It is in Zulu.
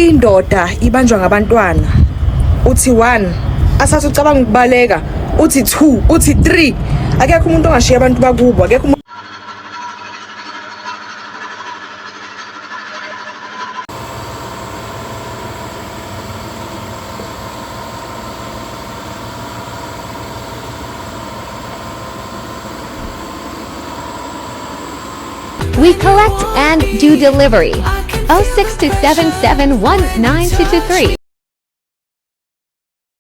indoda ibanjwa ngabantwana uthi 1 asathi ucabanga ukubaleka uthi 2 uthi 3 akekho umuntu ongashiya abantu bakubo akekho We collect and do delivery. 0627719223.